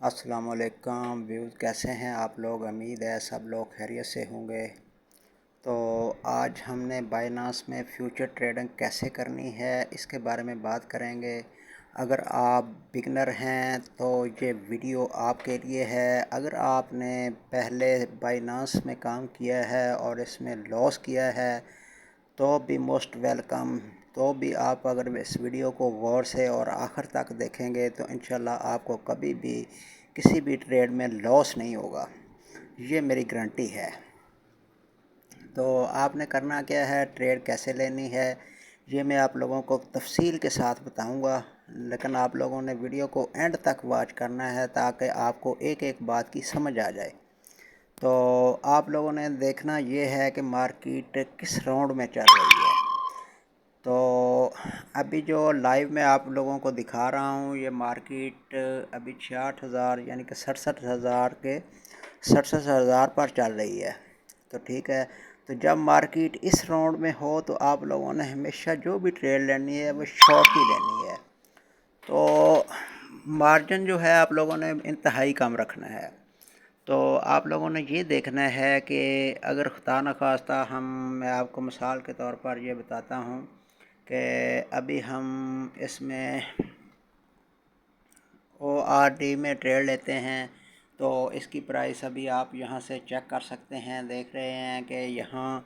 السلام علیکم ویوز، کیسے ہیں آپ لوگ؟ امید ہے سب لوگ خیریت سے ہوں گے۔ تو آج ہم نے بائنانس میں فیوچر ٹریڈنگ کیسے کرنی ہے اس کے بارے میں بات کریں گے۔ اگر آپ بگنر ہیں تو یہ ویڈیو آپ کے لیے ہے۔ اگر آپ نے پہلے بائنانس میں کام کیا ہے اور اس میں لاس کیا ہے تو بھی موسٹ ویلکم۔ تو بھی آپ اگر اس ویڈیو کو غور سے اور آخر تک دیکھیں گے تو انشاءاللہ آپ کو کبھی بھی کسی بھی ٹریڈ میں لاس نہیں ہوگا، یہ میری گارنٹی ہے۔ تو آپ نے کرنا کیا ہے، ٹریڈ کیسے لینی ہے، یہ میں آپ لوگوں کو تفصیل کے ساتھ بتاؤں گا، لیکن آپ لوگوں نے ویڈیو کو اینڈ تک واچ کرنا ہے تاکہ آپ کو ایک ایک بات کی سمجھ آ جائے۔ تو آپ لوگوں نے دیکھنا یہ ہے کہ مارکیٹ کس راؤنڈ میں چل رہی ہے۔ تو ابھی جو لائیو میں آپ لوگوں کو دکھا رہا ہوں، یہ مارکیٹ ابھی 66,000 یعنی کہ 67,000 پر چل رہی ہے۔ تو ٹھیک ہے، تو جب مارکیٹ اس راؤنڈ میں ہو تو آپ لوگوں نے ہمیشہ جو بھی ٹریڈ لینی ہے وہ شارٹ ہی لینی ہے۔ تو مارجن جو ہے آپ لوگوں نے انتہائی کم رکھنا ہے۔ تو آپ لوگوں نے یہ دیکھنا ہے کہ اگر خدا نخواستہ میں آپ کو مثال کے طور پر یہ بتاتا ہوں کہ ابھی ہم اس میں ORD میں ٹریڈ لیتے ہیں تو اس کی پرائس ابھی آپ یہاں سے چیک کر سکتے ہیں، دیکھ رہے ہیں کہ یہاں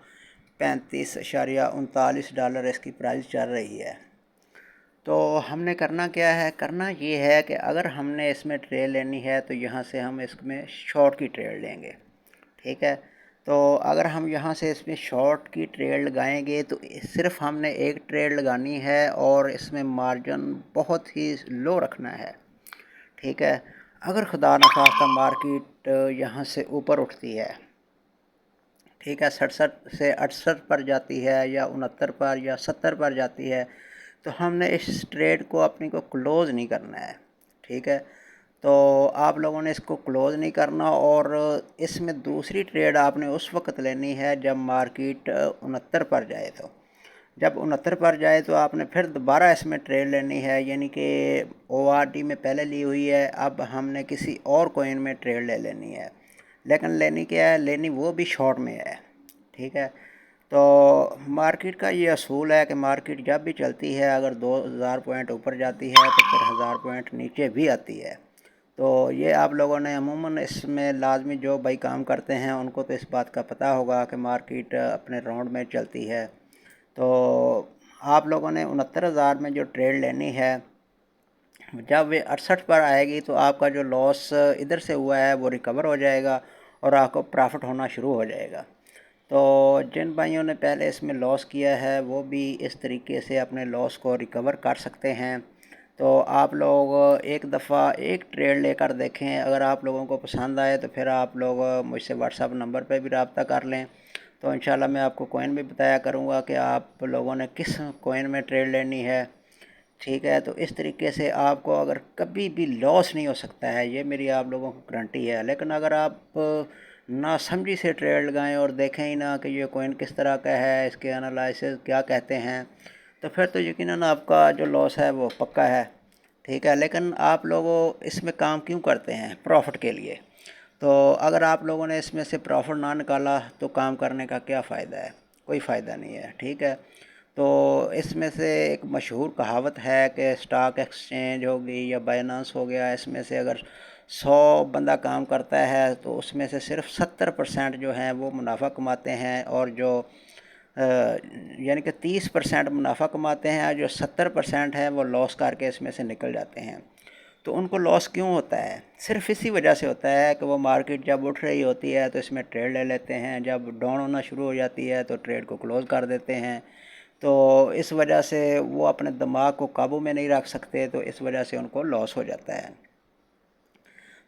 $35.39 اس کی پرائس چل رہی ہے۔ تو ہم نے کرنا کیا ہے، کرنا یہ ہے کہ اگر ہم نے اس میں ٹریڈ لینی ہے تو یہاں سے ہم اس میں شارٹ کی ٹریڈ لیں گے، ٹھیک ہے۔ تو اگر ہم یہاں سے اس میں شارٹ کی ٹریڈ لگائیں گے تو صرف ہم نے ایک ٹریڈ لگانی ہے اور اس میں مارجن بہت ہی لو رکھنا ہے، ٹھیک ہے۔ اگر خدا نخواستہ مارکیٹ یہاں سے اوپر اٹھتی ہے، ٹھیک ہے، 67 سے 68 پر جاتی ہے یا 69 پر یا 70 پر جاتی ہے تو ہم نے اس ٹریڈ کو اپنی کو کلوز نہیں کرنا ہے، ٹھیک ہے۔ تو آپ لوگوں نے اس کو کلوز نہیں کرنا، اور اس میں دوسری ٹریڈ آپ نے اس وقت لینی ہے جب مارکیٹ 69 پر جائے۔ تو جب 69 پر جائے تو آپ نے پھر دوبارہ اس میں ٹریڈ لینی ہے، یعنی کہ ORD میں پہلے لی ہوئی ہے، اب ہم نے کسی اور کوئن میں ٹریڈ لے لینی ہے، لیکن لینی کیا ہے، لینی وہ بھی شارٹ میں ہے، ٹھیک ہے۔ تو مارکیٹ کا یہ اصول ہے کہ مارکیٹ جب بھی چلتی ہے اگر 2,000 پوائنٹ اوپر جاتی ہے تو پھر 1,000 پوائنٹ نیچے بھی آتی ہے۔ تو یہ آپ لوگوں نے عموماً اس میں لازمی جو بھائی کام کرتے ہیں ان کو تو اس بات کا پتہ ہوگا کہ مارکیٹ اپنے راؤنڈ میں چلتی ہے۔ تو آپ لوگوں نے 69,000 میں جو ٹریڈ لینی ہے، جب یہ 68 پر آئے گی تو آپ کا جو لاس ادھر سے ہوا ہے وہ ریکور ہو جائے گا اور آپ کو پرافٹ ہونا شروع ہو جائے گا۔ تو جن بھائیوں نے پہلے اس میں لاس کیا ہے وہ بھی اس طریقے سے اپنے لاس کو ریکور کر سکتے ہیں۔ تو آپ لوگ ایک دفعہ ایک ٹریڈ لے کر دیکھیں، اگر آپ لوگوں کو پسند آئے تو پھر آپ لوگ مجھ سے واٹس ایپ نمبر پہ بھی رابطہ کر لیں، تو انشاءاللہ میں آپ کو کوئن بھی بتایا کروں گا کہ آپ لوگوں نے کس کوئن میں ٹریڈ لینی ہے، ٹھیک ہے۔ تو اس طریقے سے آپ کو اگر کبھی بھی لاس نہیں ہو سکتا ہے، یہ میری آپ لوگوں کو گارنٹی ہے۔ لیکن اگر آپ نہ سمجھی سے ٹریڈ لگائیں اور دیکھیں ہی نہ کہ یہ کوئن کس طرح کا ہے، اس کے انالائسز کیا کہتے ہیں، تو پھر تو یقیناً آپ کا جو لاس ہے وہ پکا ہے، ٹھیک ہے۔ لیکن آپ لوگوں اس میں کام کیوں کرتے ہیں؟ پروفٹ کے لیے۔ تو اگر آپ لوگوں نے اس میں سے پروفٹ نہ نکالا تو کام کرنے کا کیا فائدہ ہے؟ کوئی فائدہ نہیں ہے، ٹھیک ہے۔ تو اس میں سے ایک مشہور کہاوت ہے کہ اسٹاک ایکسچینج ہوگی یا بائنانس ہو گیا، اس میں سے اگر 100 بندہ کام کرتا ہے تو اس میں سے صرف 70% جو ہیں وہ منافع کماتے ہیں، اور جو یعنی کہ 30% منافع کماتے ہیں، اور جو 70% ہے وہ لاس کر کے اس میں سے نکل جاتے ہیں۔ تو ان کو لاس کیوں ہوتا ہے؟ صرف اسی وجہ سے ہوتا ہے کہ وہ مارکیٹ جب اٹھ رہی ہوتی ہے تو اس میں ٹریڈ لے لیتے ہیں، جب ڈاؤن ہونا شروع ہو جاتی ہے تو ٹریڈ کو کلوز کر دیتے ہیں۔ تو اس وجہ سے وہ اپنے دماغ کو قابو میں نہیں رکھ سکتے، تو اس وجہ سے ان کو لاس ہو جاتا ہے۔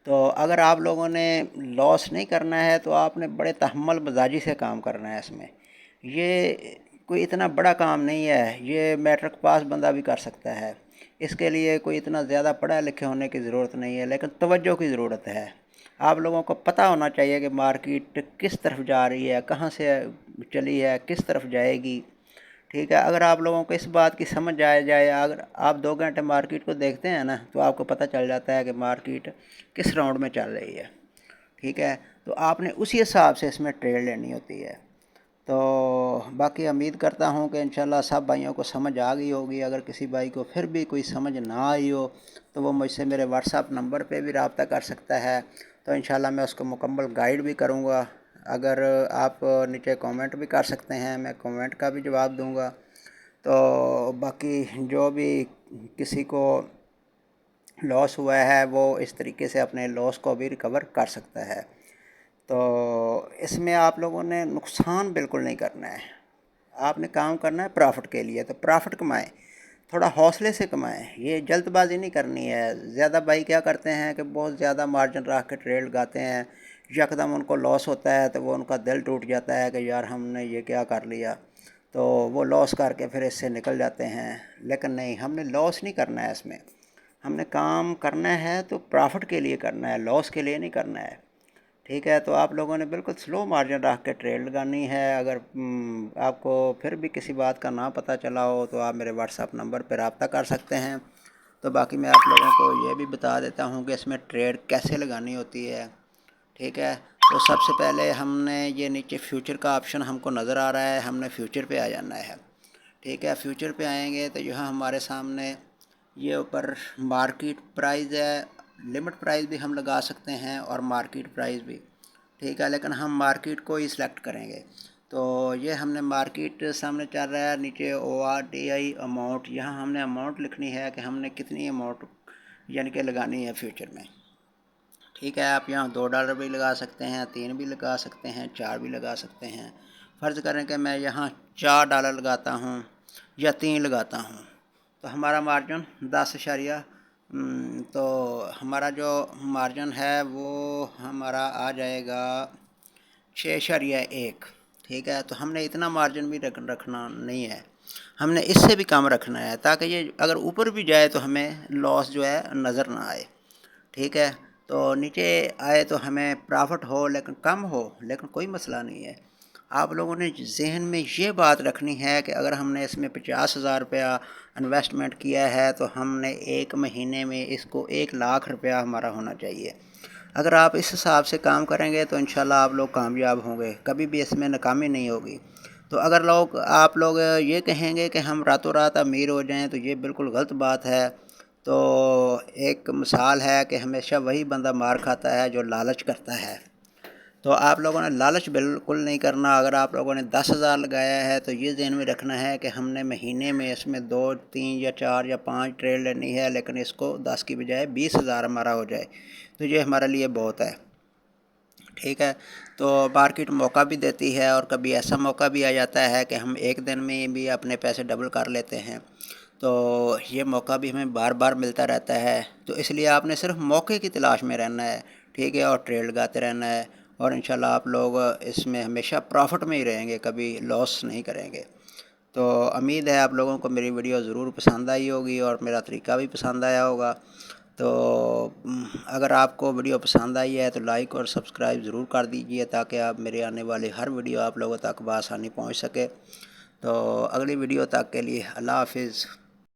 تو اگر آپ لوگوں نے لاس نہیں کرنا ہے تو آپ نے بڑے تحمل مزاجی سے کام کرنا ہے اس میں۔ یہ کوئی اتنا بڑا کام نہیں ہے، یہ میٹرک پاس بندہ بھی کر سکتا ہے، اس کے لیے کوئی اتنا زیادہ پڑھا لکھے ہونے کی ضرورت نہیں ہے، لیکن توجہ کی ضرورت ہے۔ آپ لوگوں کو پتہ ہونا چاہیے کہ مارکیٹ کس طرف جا رہی ہے، کہاں سے چلی ہے، کس طرف جائے گی، ٹھیک ہے، اگر آپ لوگوں کو اس بات کی سمجھ آ جائے، اگر آپ 2 گھنٹے مارکیٹ کو دیکھتے ہیں نا تو آپ کو پتہ چل جاتا ہے کہ مارکیٹ کس راؤنڈ میں چل رہی ہے، ٹھیک ہے، تو آپ نے اسی حساب سے اس میں ٹریڈ لینی ہوتی ہے۔ تو باقی امید کرتا ہوں کہ انشاءاللہ سب بھائیوں کو سمجھ آ گئی ہوگی۔ اگر کسی بھائی کو پھر بھی کوئی سمجھ نہ آئی ہو تو وہ مجھ سے میرے واٹس ایپ نمبر پہ بھی رابطہ کر سکتا ہے، تو انشاءاللہ میں اس کو مکمل گائیڈ بھی کروں گا۔ اگر آپ نیچے کومنٹ بھی کر سکتے ہیں، میں کومنٹ کا بھی جواب دوں گا۔ تو باقی جو بھی کسی کو لاس ہوا ہے وہ اس طریقے سے اپنے لاس کو بھی ریکور کر سکتا ہے۔ تو اس میں آپ لوگوں نے نقصان بالکل نہیں کرنا ہے، آپ نے کام کرنا ہے پرافٹ کے لیے، تو پرافٹ کمائیں، تھوڑا حوصلے سے کمائیں، یہ جلد بازی نہیں کرنی ہے۔ زیادہ بھائی کیا کرتے ہیں کہ بہت زیادہ مارجن رکھ کے ٹریڈ لگاتے ہیں، یکدم ان کو لاس ہوتا ہے تو وہ ان کا دل ٹوٹ جاتا ہے کہ یار ہم نے یہ کیا کر لیا، تو وہ لاس کر کے پھر اس سے نکل جاتے ہیں۔ لیکن نہیں، ہم نے لاس نہیں کرنا ہے، اس میں ہم نے کام کرنا ہے تو پرافٹ کے لیے کرنا ہے، لاس کے لیے نہیں کرنا ہے، ٹھیک ہے۔ تو آپ لوگوں نے بالکل سلو مارجن رکھ کے ٹریڈ لگانی ہے۔ اگر آپ کو پھر بھی کسی بات کا نہ پتہ چلا ہو تو آپ میرے واٹس ایپ نمبر پہ رابطہ کر سکتے ہیں۔ تو باقی میں آپ لوگوں کو یہ بھی بتا دیتا ہوں کہ اس میں ٹریڈ کیسے لگانی ہوتی ہے، ٹھیک ہے۔ تو سب سے پہلے ہم نے یہ نیچے فیوچر کا آپشن ہم کو نظر آ رہا ہے، ہم نے فیوچر پہ آ جانا ہے، ٹھیک ہے۔ فیوچر پہ آئیں گے تو یہاں ہمارے سامنے یہ اوپر مارکیٹ پرائز ہے، لمٹ پرائز بھی ہم لگا سکتے ہیں اور مارکیٹ پرائز بھی، ٹھیک ہے، لیکن ہم مارکیٹ کو ہی سلیکٹ کریں گے۔ تو یہ ہم نے مارکیٹ سامنے چل رہا ہے، نیچے ORDI اماؤنٹ، یہاں ہم نے اماؤنٹ لکھنی ہے کہ ہم نے کتنی اماؤنٹ یعنی کہ لگانی ہے فیوچر میں، ٹھیک ہے۔ آپ یہاں $2 بھی لگا سکتے ہیں، 3 بھی لگا سکتے ہیں، 4 بھی لگا سکتے ہیں۔ فرض کریں کہ میں یہاں $4 لگاتا ہوں یا 3 لگاتا ہوں تو ہمارا مارجن 10 تو ہمارا جو مارجن ہے وہ ہمارا آ جائے گا 6.1، ٹھیک ہے۔ تو ہم نے اتنا مارجن بھی رکھنا نہیں ہے، ہم نے اس سے بھی کم رکھنا ہے تاکہ یہ اگر اوپر بھی جائے تو ہمیں لاس جو ہے نظر نہ آئے، ٹھیک ہے۔ تو نیچے آئے تو ہمیں پرافٹ ہو لیکن کم ہو، لیکن کوئی مسئلہ نہیں ہے۔ آپ لوگوں نے ذہن میں یہ بات رکھنی ہے کہ اگر ہم نے اس میں 50,000 روپیہ انویسٹمنٹ کیا ہے تو ہم نے 1 مہینے میں اس کو 1,00,000 روپیہ ہمارا ہونا چاہیے۔ اگر آپ اس حساب سے کام کریں گے تو انشاءاللہ آپ لوگ کامیاب ہوں گے، کبھی بھی اس میں ناکامی نہیں ہوگی۔ تو اگر آپ لوگ یہ کہیں گے کہ ہم راتوں رات امیر ہو جائیں تو یہ بالکل غلط بات ہے۔ تو ایک مثال ہے کہ ہمیشہ وہی بندہ مار کھاتا ہے جو لالچ کرتا ہے۔ تو آپ لوگوں نے لالچ بالکل نہیں کرنا۔ اگر آپ لوگوں نے 10,000 لگایا ہے تو یہ ذہن میں رکھنا ہے کہ ہم نے مہینے میں اس میں 2 3 یا 4 یا 5 ٹریڈ لینی ہے، لیکن اس کو 10 کی بجائے 20,000 ہمارا ہو جائے تو یہ ہمارے لیے بہت ہے، ٹھیک ہے۔ تو مارکیٹ موقع بھی دیتی ہے اور کبھی ایسا موقع بھی آ جاتا ہے کہ ہم ایک دن میں بھی اپنے پیسے ڈبل کر لیتے ہیں، تو یہ موقع بھی ہمیں بار بار ملتا رہتا ہے۔ تو اس لیے آپ نے صرف موقع کی تلاش میں رہنا ہے، ٹھیک ہے، اور ٹریڈ لگاتے رہنا ہے، اور انشاءاللہ آپ لوگ اس میں ہمیشہ پرافٹ میں ہی رہیں گے، کبھی لاس نہیں کریں گے۔ تو امید ہے آپ لوگوں کو میری ویڈیو ضرور پسند آئی ہوگی اور میرا طریقہ بھی پسند آیا ہوگا۔ تو اگر آپ کو ویڈیو پسند آئی ہے تو لائک اور سبسکرائب ضرور کر دیجئے تاکہ آپ میرے آنے والی ہر ویڈیو آپ لوگوں تک بآسانی پہنچ سکے۔ تو اگلی ویڈیو تک کے لیے اللہ حافظ۔